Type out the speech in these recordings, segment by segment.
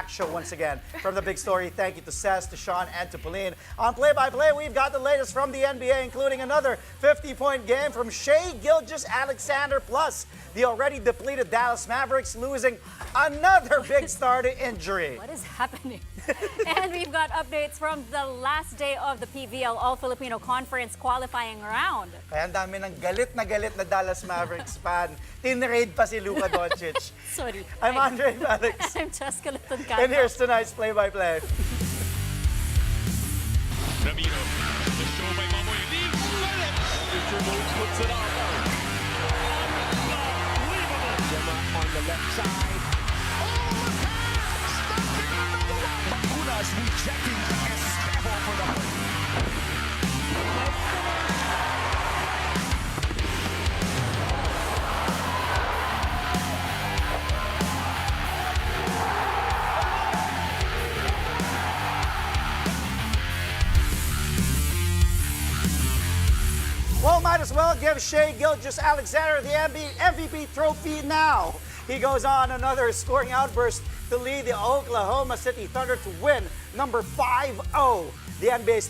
Show once again from the big story. Thank you to Cez, to Sean, and to Pauline. On play-by-play, we've got the latest from the NBA, including another 50-point game from Shai Gilgeous-Alexander, plus the already depleted Dallas Mavericks losing another big star to injury. What is happening? And we've got updates from the last day of the PVL All-Filipino Conference qualifying round. Kaya ang dami ng galit na Dallas Mavericks fan. Tinraid pa si Luka Doncic. Sorry. I'm Andre Felix. I'm Jessica Litton. And here's tonight's play-by-play. Ramiro, the show by Mamoy leaves. Mr. Moves puts it up. Unbelievable. Gemma on the left side. Oh, the pass! Stopping another one. Bacunas rejecting Estevo for the Well, might as well give Shai Gilgeous-Alexander the MVP trophy now. He goes on another scoring outburst to lead the Oklahoma City Thunder to win number 5-0. The NBA's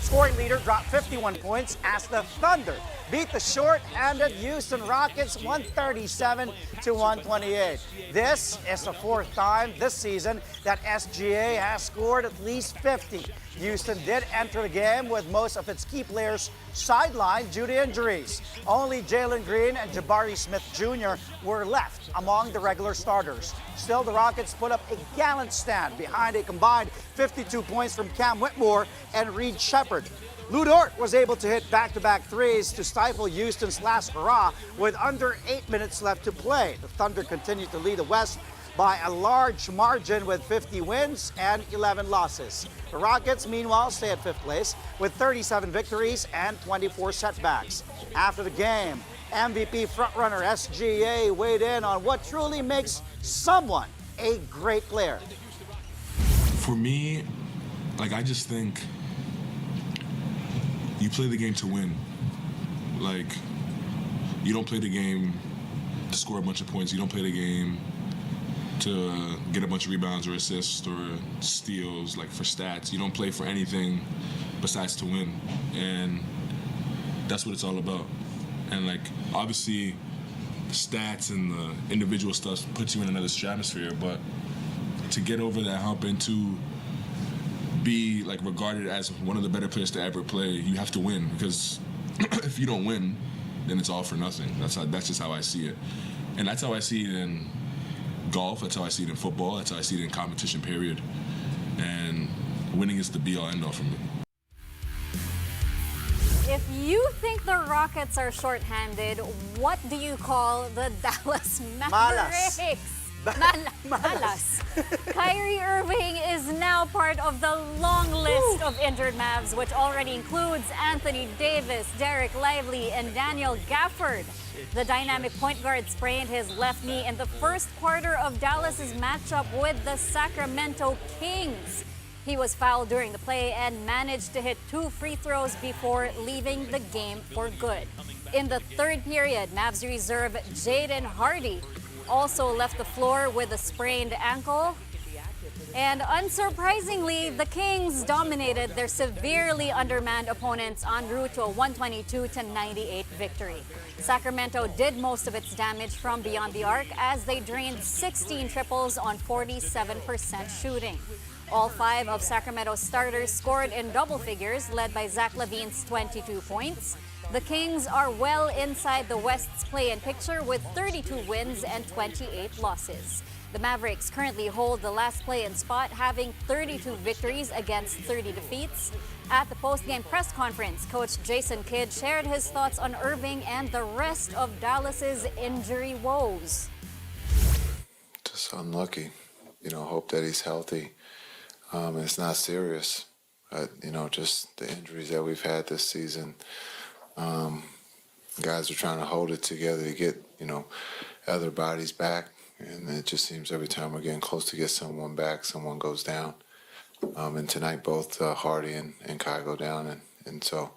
scoring leader dropped 51 points as the Thunder beat the short-handed Houston Rockets 137-128. This is the fourth time this season that SGA has scored at least 50. Houston did enter the game with most of its key players sidelined due to injuries. Only Jalen Green and Jabari Smith Jr. were left among the regular starters. Still, the Rockets put up a gallant stand behind a combined 52 points from Cam Whitmore and Reed Shepherd. Lou Dort was able to hit back-to-back threes to stifle Houston's last hurrah with under 8 minutes left to play. The Thunder continued to lead the West by a large margin with 50 wins and 11 losses. The Rockets, meanwhile, stay at fifth place with 37 victories and 24 setbacks. After the game, MVP frontrunner SGA weighed in on what truly makes someone a great player. For me, I just think you play the game to win. You don't play the game to score a bunch of points. You don't play the game to get a bunch of rebounds or assists or steals, for stats. You don't play for anything besides to win. And that's what it's all about. And obviously the stats and the individual stuff puts you in another stratosphere, but to get over that hump and to be regarded as one of the better players to ever play, you have to win, because if you don't win, then it's all for nothing. That's just how I see it. And that's how I see it in golf, that's how I see it in football, that's how I see it in competition, period. And winning is the be-all, end-all for me. If you think the Rockets are shorthanded, what do you call the Dallas Mavericks? Malas. Kyrie Irving is now part of the long list of injured Mavs, which already includes Anthony Davis, Derek Lively, and Daniel Gafford. The dynamic point guard sprained his left knee in the first quarter of Dallas's matchup with the Sacramento Kings. He was fouled during the play and managed to hit 2 free throws before leaving the game for good. In the third period, Mavs reserve Jaden Hardy also left the floor with a sprained ankle. And unsurprisingly, the Kings dominated their severely undermanned opponents en route to a 122-98 victory. Sacramento did most of its damage from beyond the arc as they drained 16 triples on 47% shooting. All 5 of Sacramento's starters scored in double figures, led by Zach LaVine's 22 points. The Kings are well inside the West's play-in picture with 32 wins and 28 losses. The Mavericks currently hold the last play-in spot, having 32 victories against 30 defeats. At the post-game press conference, Coach Jason Kidd shared his thoughts on Irving and the rest of Dallas's injury woes. Just unlucky. Hope that he's healthy. It's not serious. Just the injuries that we've had this season. Guys are trying to hold it together to get, other bodies back. And it just seems every time we're getting close to get someone back, someone goes down. And tonight both Hardy and Kai go down. And so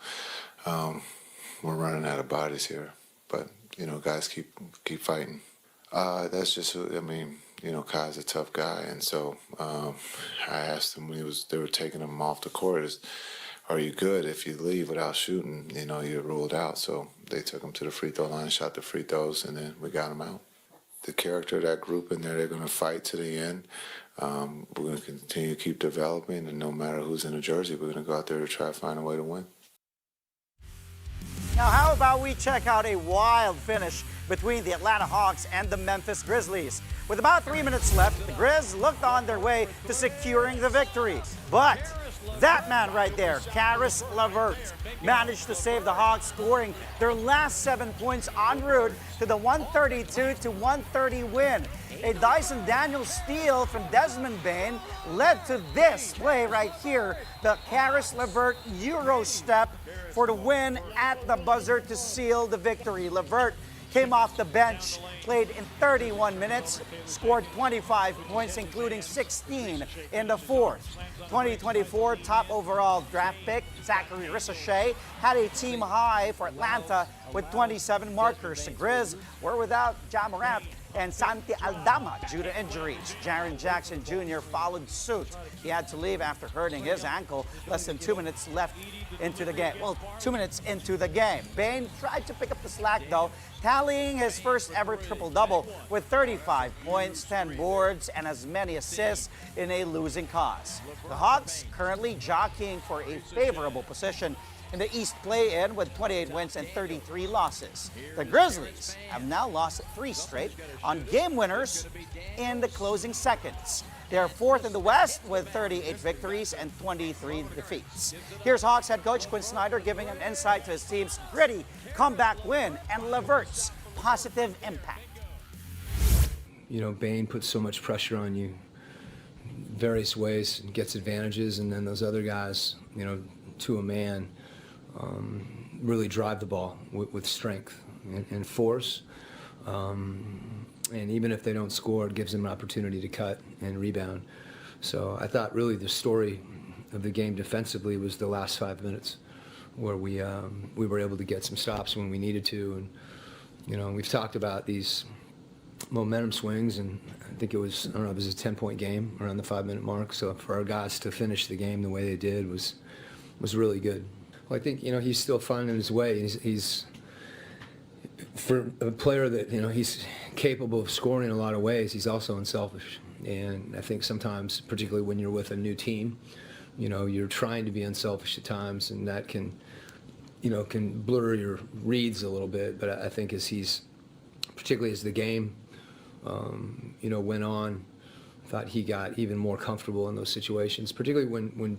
we're running out of bodies here. But, guys keep fighting. That's just, Kai's a tough guy, and so I asked him when they were taking him off the court, are you good? If you leave without shooting, you're ruled out. So they took him to the free throw line, shot the free throws, and then we got him out. The character of that group in there, they're going to fight to the end. We're going to continue to keep developing, and no matter who's in the jersey, we're going to go out there to try to find a way to win. Now, how about we check out a wild finish between the Atlanta Hawks and the Memphis Grizzlies? With about 3 minutes left, the Grizz looked on their way to securing the victory. But that man right there, Caris LeVert, managed to save the Hawks, scoring their last 7 points en route to the 132-130 win. A Dyson Daniels steal from Desmond Bane led to this play right here, the Caris LeVert Euro step for the win at the buzzer to seal the victory. LeVert came off the bench, played in 31 minutes, scored 25 points, including 16 in the fourth. 2024 top overall draft pick, Zachary Ricochet, had a team high for Atlanta with 27 markers. The Grizz were without Ja Morant and Santi Aldama due to injuries. Jaren Jackson Jr. followed suit. He had to leave after hurting his ankle less than 2 minutes left into the game. Well, 2 minutes into the game. Bane tried to pick up the slack though, tallying his first ever triple-double with 35 points, 10 boards, and as many assists in a losing cause. The Hawks currently jockeying for a favorable position in the East play-in with 28 wins and 33 losses. The Grizzlies have now lost 3 straight on game winners in the closing seconds. They are fourth in the West with 38 victories and 23 defeats. Here's Hawks head coach Quinn Snyder giving an insight to his team's gritty comeback win and LeVert's positive impact. Bane puts so much pressure on you various ways and gets advantages, and then those other guys, to a man, really drive the ball with strength and force. And even if they don't score, it gives them an opportunity to cut and rebound. So I thought really the story of the game defensively was the last 5 minutes, where we were able to get some stops when we needed to. And we've talked about these momentum swings, and I think it was, it was a 10-point game around the 5-minute mark. So for our guys to finish the game the way they did was really good. Well, I think he's still finding his way. He's for a player that he's capable of scoring in a lot of ways. He's also unselfish, and I think sometimes, particularly when you're with a new team, you're trying to be unselfish at times, and that can blur your reads a little bit. But I think particularly as the game went on, I thought he got even more comfortable in those situations, particularly when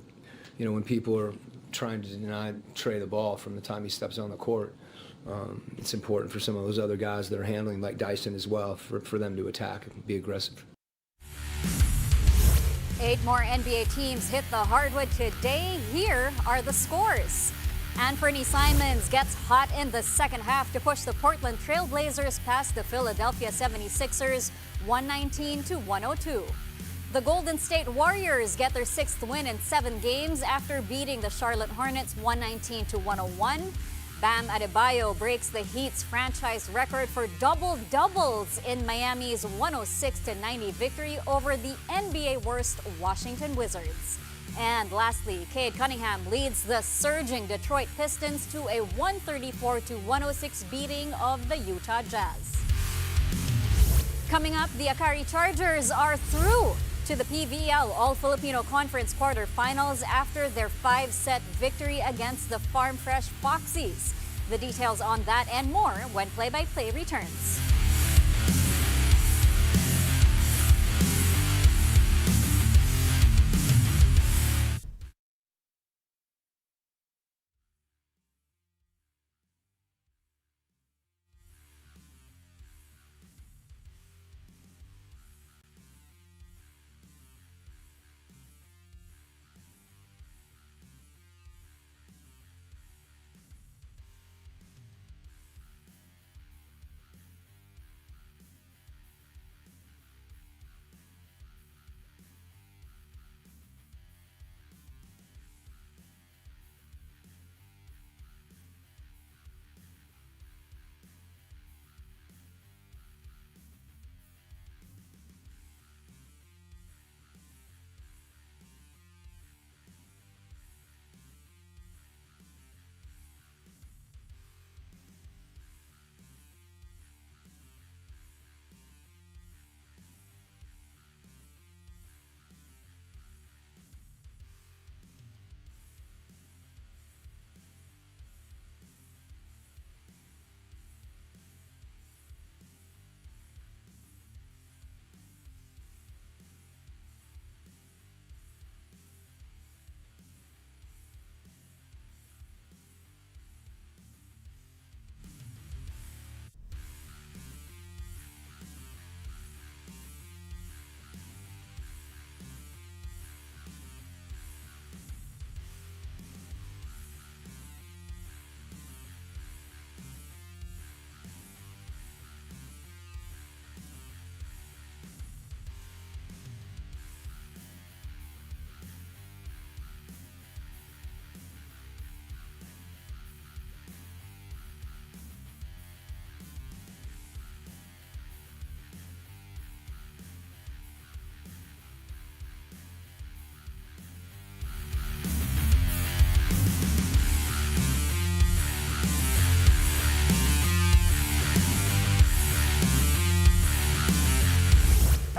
people are trying to deny Trey the ball from the time he steps on the court. It's important for some of those other guys that are handling, like Dyson as well, for them to attack and be aggressive. 8 more NBA teams hit the hardwood today. Here are the scores. Anthony Simons gets hot in the second half to push the Portland Trail Blazers past the Philadelphia 76ers 119-102. The Golden State Warriors get their 6th win in 7 games after beating the Charlotte Hornets 119-101. Bam Adebayo breaks the Heat's franchise record for double-doubles in Miami's 106-90 victory over the NBA worst Washington Wizards. And lastly, Cade Cunningham leads the surging Detroit Pistons to a 134-106 beating of the Utah Jazz. Coming up, the Akari Chargers are through to the PVL All-Filipino Conference quarterfinals after their 5-set victory against the Farm Fresh Foxies. The details on that and more when Play-by-Play returns.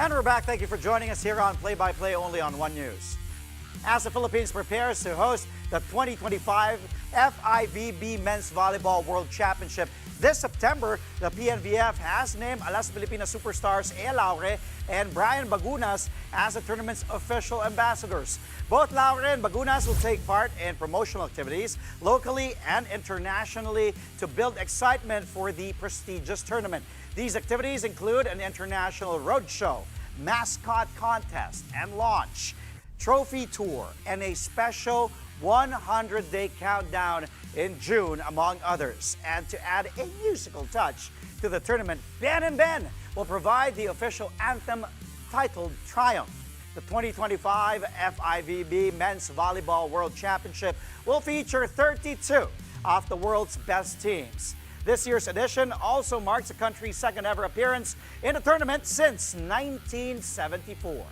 And we're back. Thank you for joining us here on Play by Play only on One News. As the Philippines prepares to host the 2025 FIVB Men's Volleyball World Championship this September, the PNVF has named Alas Pilipinas superstars A. Laure and Brian Bagunas as the tournament's official ambassadors. Both Laure and Bagunas will take part in promotional activities locally and internationally to build excitement for the prestigious tournament. These activities include an international roadshow, mascot contest and launch, trophy tour, and a special 100-day countdown in June, among others. And to add a musical touch to the tournament, Ben and Ben will provide the official anthem titled Triumph. The 2025 FIVB Men's Volleyball World Championship will feature 32 of the world's best teams. This year's edition also marks the country's second ever appearance in the tournament since 1974.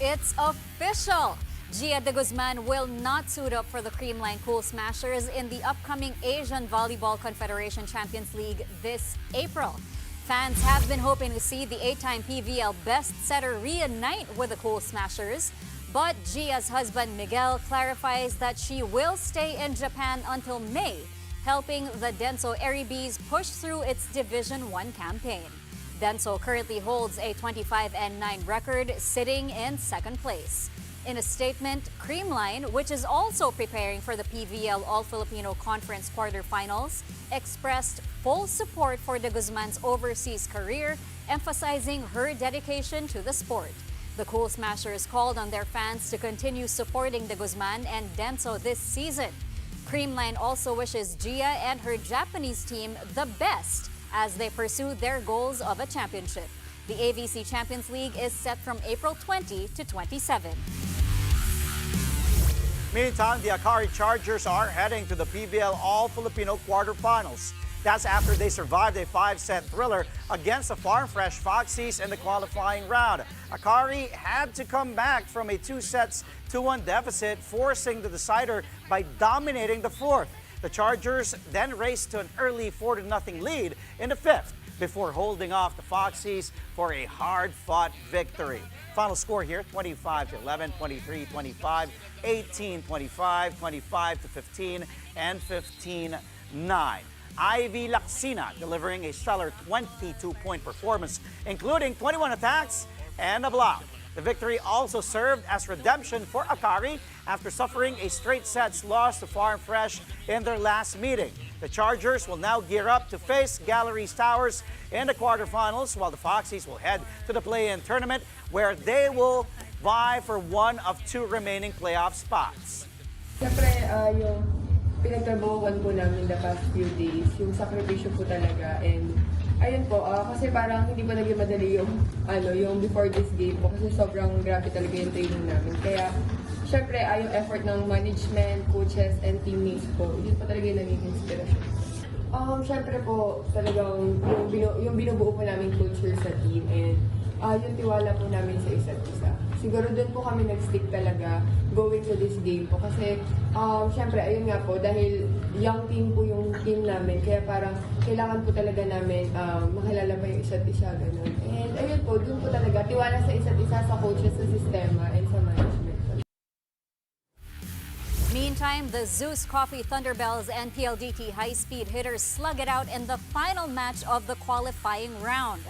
It's official! Gia de Guzman will not suit up for the Creamline Cool Smashers in the upcoming Asian Volleyball Confederation Champions League this April. Fans have been hoping to see the 8-time PVL best setter reunite with the Cool Smashers, but Gia's husband Miguel clarifies that she will stay in Japan until May, helping the Denso Eribis push through its Division 1 campaign. Denso currently holds a 25-9 record, sitting in second place. In a statement, Creamline, which is also preparing for the PVL All-Filipino Conference quarterfinals, expressed full support for de Guzman's overseas career, emphasizing her dedication to the sport. The Cool Smashers called on their fans to continue supporting de Guzman and Denso this season. Creamline also wishes Gia and her Japanese team the best as they pursue their goals of a championship. The AVC Champions League is set from April 20 to 27. Meantime, the Akari Chargers are heading to the PVL All-Filipino quarterfinals. That's after they survived a 5-set thriller against the Farm Fresh Foxies in the qualifying round. Akari had to come back from a 2-1 deficit, forcing the decider by dominating the fourth. The Chargers then raced to an early 4-0 lead in the fifth before holding off the Foxies for a hard-fought victory. Final score here, 25-11, 23-25, 18-25, 25-15, and 15-9. Ivy Lacsina delivering a stellar 22-point performance, including 21 attacks and a block. The victory also served as redemption for Akari after suffering a straight sets loss to Farm Fresh in their last meeting. The Chargers will now gear up to face Galleries Towers in the quarterfinals, while the Foxies will head to the play-in tournament where they will vie for one of two remaining playoff spots. Siyempre, yung pinagtrabahuan po namin the past few days, yung sakripisyo po talaga, and ayun po, kasi parang hindi pa naging madali yung before this game po kasi sobrang grabe talaga yung training namin. Kaya, syempre, yung effort ng management, coaches, and teammates po, yun po talaga yung naging inspiration. Syempre po, talagang yung binubuo po namin culture sa team and yung tiwala po namin sa isa't isa. Siguro doon po kami nag-stick talaga going to this game po kasi syempre ayun nga po dahil young team po yung team namin kaya parang kailangan po talaga namin makilala pa yung isa't isa ganun. And ayun po, doon po talaga tiwala sa isa't isa, sa coaches, sa sistema, and sa management. Meantime, the Zeus Coffee Thunderbells and PLDT high-speed hitters slug it out in the final match of the qualifying round.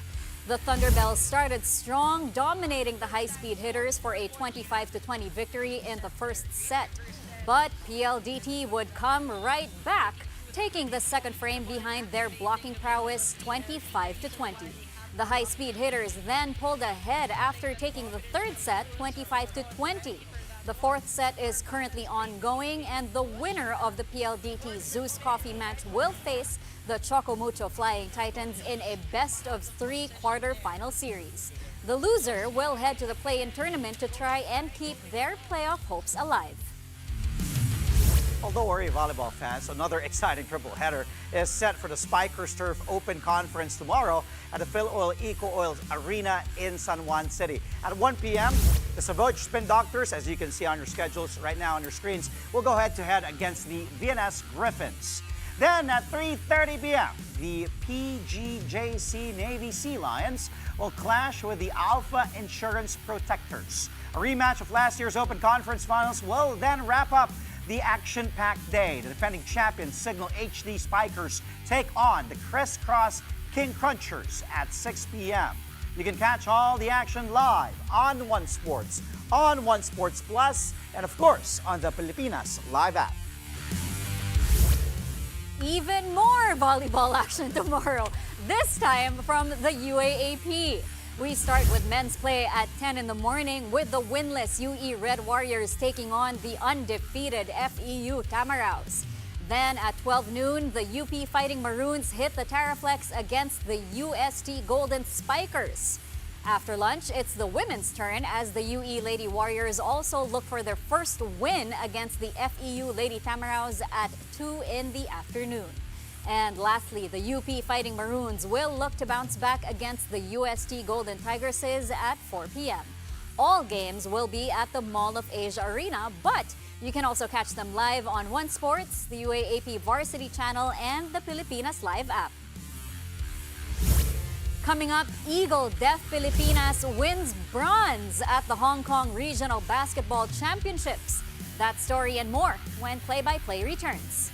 The Thunderbells started strong, dominating the high-speed hitters for a 25-20 victory in the first set. But PLDT would come right back, taking the second frame behind their blocking prowess 25-20. The high-speed hitters then pulled ahead after taking the third set 25-20. The fourth set is currently ongoing, and the winner of the PLDT Zeus Coffee match will face the Choco Mucho Flying Titans in a best-of-3 quarter-final series. The loser will head to the play-in tournament to try and keep their playoff hopes alive. Although worry, volleyball fans, another exciting triple header is set for the Spikers Turf Open Conference tomorrow at the Phil Oil Eco Oil Arena in San Juan City. At 1 p.m., the Savoj Spin Doctors, as you can see on your schedules right now on your screens, will go head-to-head against the VNS Griffins. Then at 3:30 p.m., the PGJC Navy Sea Lions will clash with the Alpha Insurance Protectors. A rematch of last year's Open Conference Finals will then wrap up the action-packed day. The defending champions Signal HD Spikers take on the Crisscross King Crunchers at 6 p.m. You can catch all the action live on One Sports, on One Sports Plus, and of course on the Pilipinas Live app. Even more volleyball action tomorrow, this time from the UAAP. We start with men's play at 10 in the morning with the winless UE Red Warriors taking on the undefeated FEU Tamaraws. Then at 12 noon, the UP Fighting Maroons hit the Taraflex against the UST Golden Spikers. After lunch, it's the women's turn as the UE Lady Warriors also look for their first win against the FEU Lady Tamaraws at 2 in the afternoon. And lastly, the UP Fighting Maroons will look to bounce back against the UST Golden Tigresses at 4 p.m. All games will be at the Mall of Asia Arena, but you can also catch them live on One Sports, the UAAP Varsity Channel, and the Pilipinas Live app. Coming up, Eagle Deaf Pilipinas wins bronze at the Hong Kong Regional Basketball Championships. That story and more when Play-by-Play returns.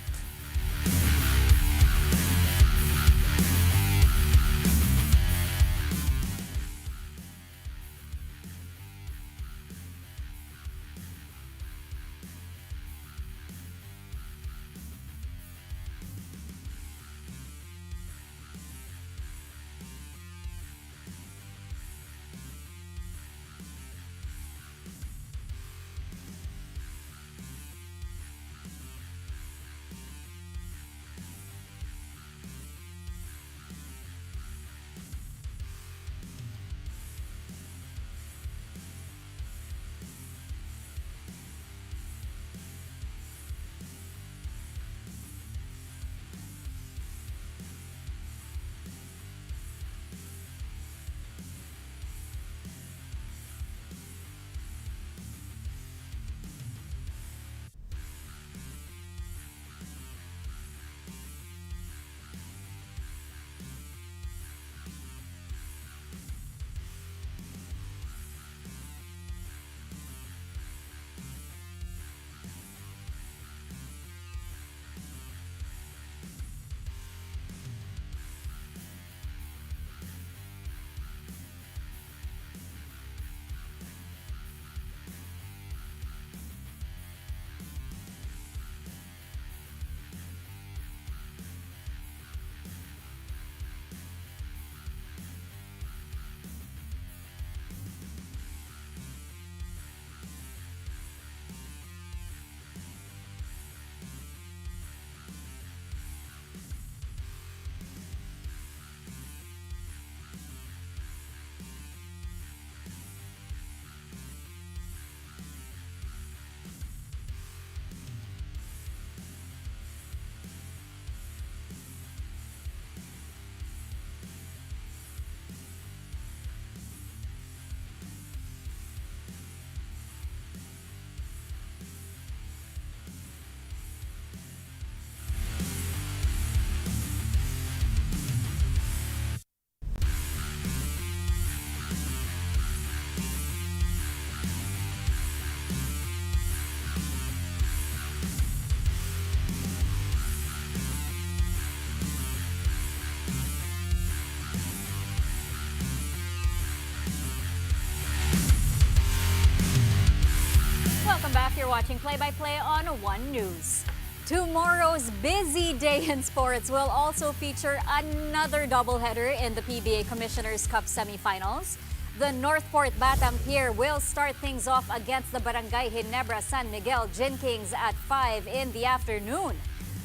Back, you're watching Play-by-Play on One News. Tomorrow's busy day in sports will also feature another doubleheader in the PBA Commissioner's Cup semifinals. The Northport Batam Pier will start things off against the Barangay Ginebra San Miguel Gin Kings at 5 in the afternoon.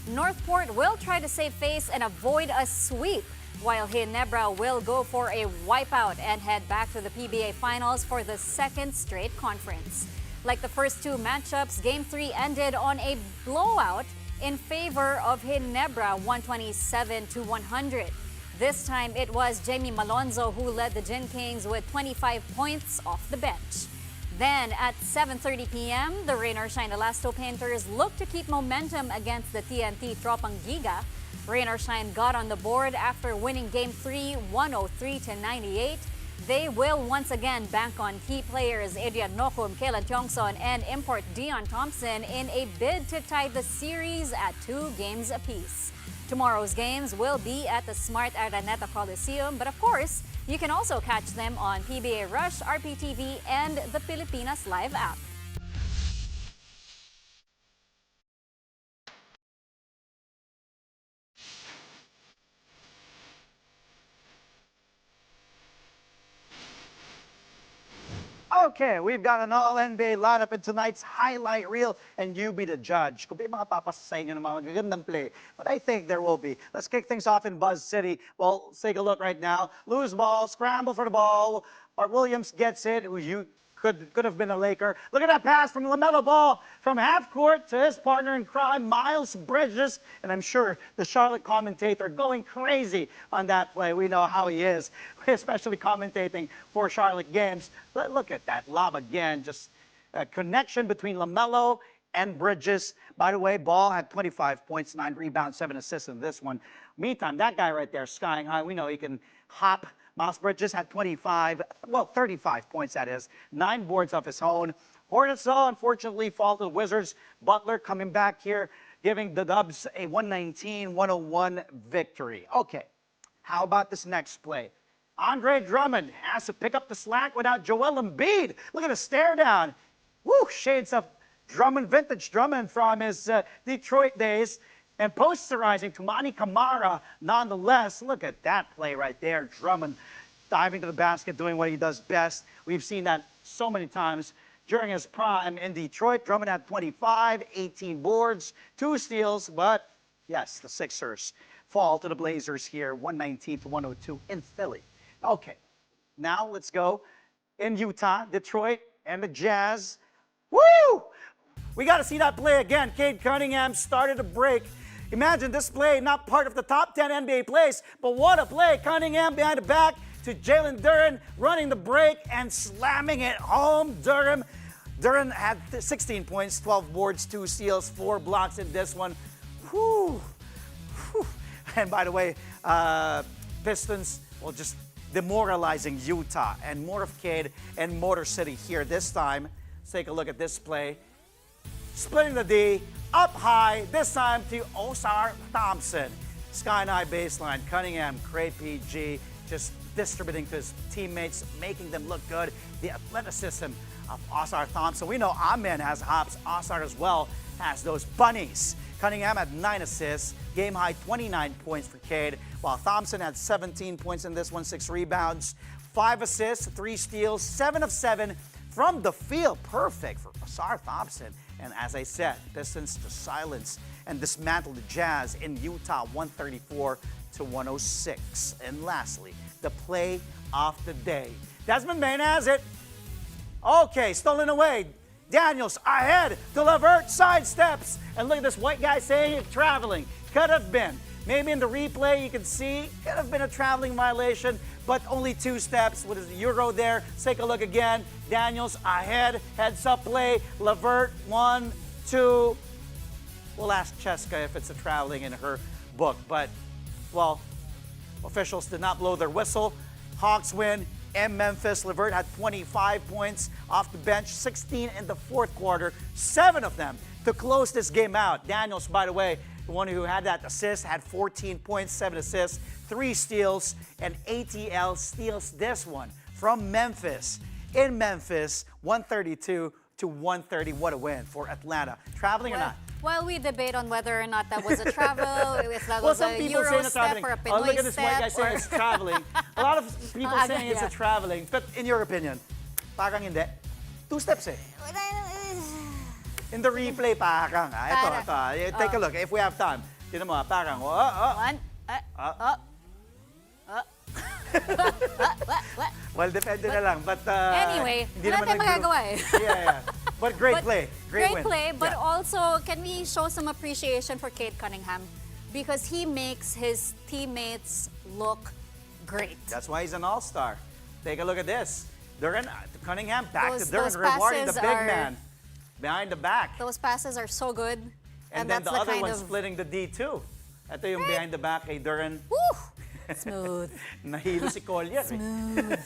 Northport will try to save face and avoid a sweep, while Ginebra will go for a wipeout and head back to the PBA Finals for the second straight conference. Like the first two matchups, Game 3 ended on a blowout in favor of Ginebra, 127-100. This time, it was Jamie Malonzo who led the Gin Kings with 25 points off the bench. Then at 7:30 p.m., the Rain or Shine Elasto Painters look to keep momentum against the TNT Tropang Giga. Rain or Shine got on the board after winning Game 3, 103-98. They will once again bank on key players Adrian Nokum, Kayla Tiongson, and import Dion Thompson in a bid to tie the series at 2 games apiece. Tomorrow's games will be at the Smart Araneta Coliseum, but of course, you can also catch them on PBA Rush, RPTV, and the Pilipinas Live app. Okay, we've got an all-NBA lineup in tonight's highlight reel, and you be the judge. Kung may mga papasa sa inyo ng mga gagandang play, but I think there will be. Let's kick things off in Buzz City. Well, let's take a look right now. Loose ball, scramble for the ball. Mark Williams gets it. You could have been a Laker. Look at that pass from LaMelo Ball from half court to his partner in crime, Miles Bridges. And I'm sure the Charlotte commentator going crazy on that play. We know how he is, especially commentating for Charlotte games. Look at that lob again. Just a connection between LaMelo and Bridges. By the way, Ball had 25 points, 9 rebounds, 7 assists in this one. Meantime, that guy right there, skying high, we know he can hop. Miles Bridges had 35 points, that is. 9 boards of his own. Hornets, though, unfortunately, fall to the Wizards. Butler coming back here, giving the Dubs a 119-101 victory. Okay, how about this next play? Andre Drummond has to pick up the slack without Joel Embiid. Look at the stare down. Woo, shades of Drummond, vintage Drummond from his Detroit days. And posterizing Tumani Kamara, nonetheless. Look at that play right there. Drummond diving to the basket, doing what he does best. We've seen that so many times during his prime in Detroit. Drummond had 25, 18 boards, 2 steals, but yes, the Sixers fall to the Blazers here, 119-102 in Philly. Okay, now let's go in Utah, Detroit, and the Jazz. Woo! We got to see that play again. Cade Cunningham started a break. Imagine this play, not part of the top 10 NBA plays, but what a play. Cunningham behind the back to Jalen Duren, running the break and slamming it home. Duren had 16 points, 12 boards, 2 steals, 4 blocks in this one. Whew. Whew. And by the way, Pistons, well, just demoralizing Utah. And more of Cade and Motor City here this time. Let's take a look at this play. Splitting the D, up high, this time to Osar Thompson. Sky high baseline, Cunningham, great PG, just distributing to his teammates, making them look good. The athleticism of Osar Thompson. We know Amen has hops. Osar as well has those bunnies. Cunningham had 9 assists, game high 29 points for Cade, while Thompson had 17 points in this one, 6 rebounds, 5 assists, 3 steals, 7 of 7 from the field. Perfect for Osar Thompson. And as I said, Pistons to silence and dismantle the Jazz in Utah, 134-106. And lastly, the play of the day. Desmond Bain has it. Okay, stolen away. Daniels ahead to LeVert, sidesteps. And look at this white guy saying it's traveling. Could have been. Maybe in the replay you can see, could have been a traveling violation, but only 2 steps. What is the Euro there? Let's take a look again. Daniels ahead, heads up play. LeVert, 1, 2. We'll ask Cheska if it's a traveling in her book, but, well, officials did not blow their whistle. Hawks win in Memphis. LeVert had 25 points off the bench, 16 in the 4th quarter, 7 of them to close this game out. Daniels, by the way, the one who had that assist, had 14 points, 7 assists, 3 steals, and ATL steals this one from Memphis. In Memphis, 132-130. What a win for Atlanta. Traveling or not? While we debate on whether or not that was a travel, if that Well, was some a people Euro saying it's step traveling. or a Pinoy Oh, look at this white guy step, saying or- it's traveling. A lot of people saying it's a yeah. traveling. But in your opinion, parang hindi. 2 steps eh. In the replay, parang. Ito. Take a look. If we have time. Tinan mo, parang. One, Well, depende na lang. But, Anyway, hindi wala naman tayong nag-group. magagawa eh. Yeah. But great play. Great win. play, but Yeah. also, can we show some appreciation for Cade Cunningham? Because he makes his teammates look great. That's why he's an all-star. Take a look at this. Duran, Cunningham back Those to Duran, rewarding the passes big are- man behind the back. Those passes are so good. And then that's the other kind one of... splitting the D2. Ito yung behind the back kay Duran. Woo! Smooth. Nahilo si Collier. Smooth.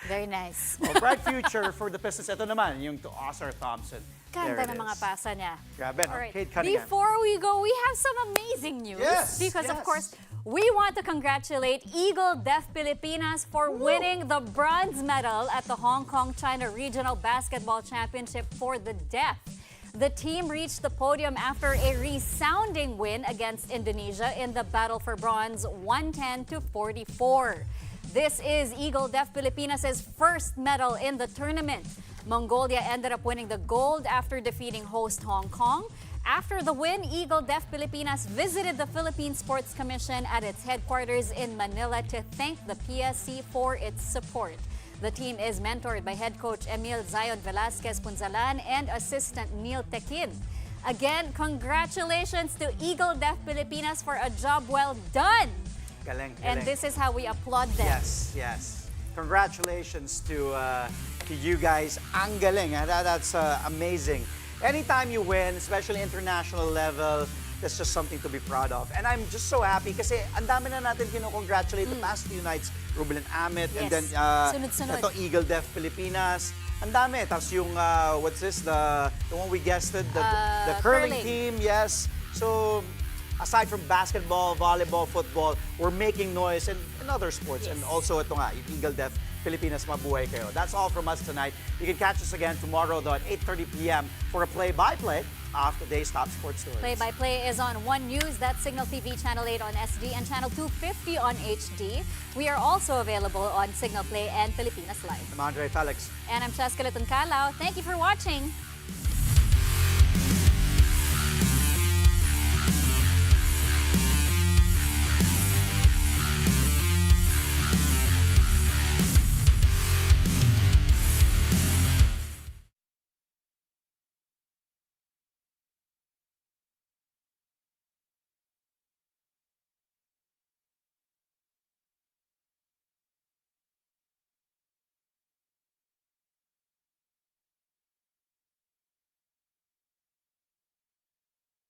Very nice. A bright future for the Pistons. Ito naman, yung to Oscar Thompson. There Ganda it ng mga is. pasa niya. Grabe, no? Alright. Cade Cunningham. Before we go, we have some amazing news. Yes, Because, of yes. course, we want to congratulate Eagle Deaf Pilipinas for winning the bronze medal at the Hong Kong-China Regional Basketball Championship for the Deaf. The team reached the podium after a resounding win against Indonesia in the battle for bronze, 110-44. This is Eagle Deaf Pilipinas' first medal in the tournament. Mongolia ended up winning the gold after defeating host Hong Kong. After the win, Eagle Deaf Pilipinas visited the Philippine Sports Commission at its headquarters in Manila to thank the PSC for its support. The team is mentored by head coach Emil Zion Velasquez Punzalan and assistant Neil Tekin. Again, congratulations to Eagle Deaf Pilipinas for a job well done. Galing, And galing. this is how we applaud them. Yes, yes. Congratulations to you guys. Ang galing. That's amazing. Anytime you win, especially international level, that's just something to be proud of. And I'm just so happy kasi ang dami na natin kinocongratulate the past few nights. Ruben Amit, and then Yes. Sunod-sunod. ito, Eagle Deaf Pilipinas. Ang dami. Tapos yung, what's this, the one we guested, the curling curling. team, yes. So, aside from basketball, volleyball, football, we're making noise in other sports. Yes. And also ito nga, yung Eagle Deaf Pilipinas, mabuhay kayo. That's all from us tonight. You can catch us again tomorrow though at 8:30 p.m. for a play-by-play of today's top sports stories. Play-by-play is on One News, that's Signal TV Channel 8 on SD and Channel 250 on HD. We are also available on Signal Play and Pilipinas Live. I'm Andre Felix. And I'm Cheska Calao. Thank you for watching.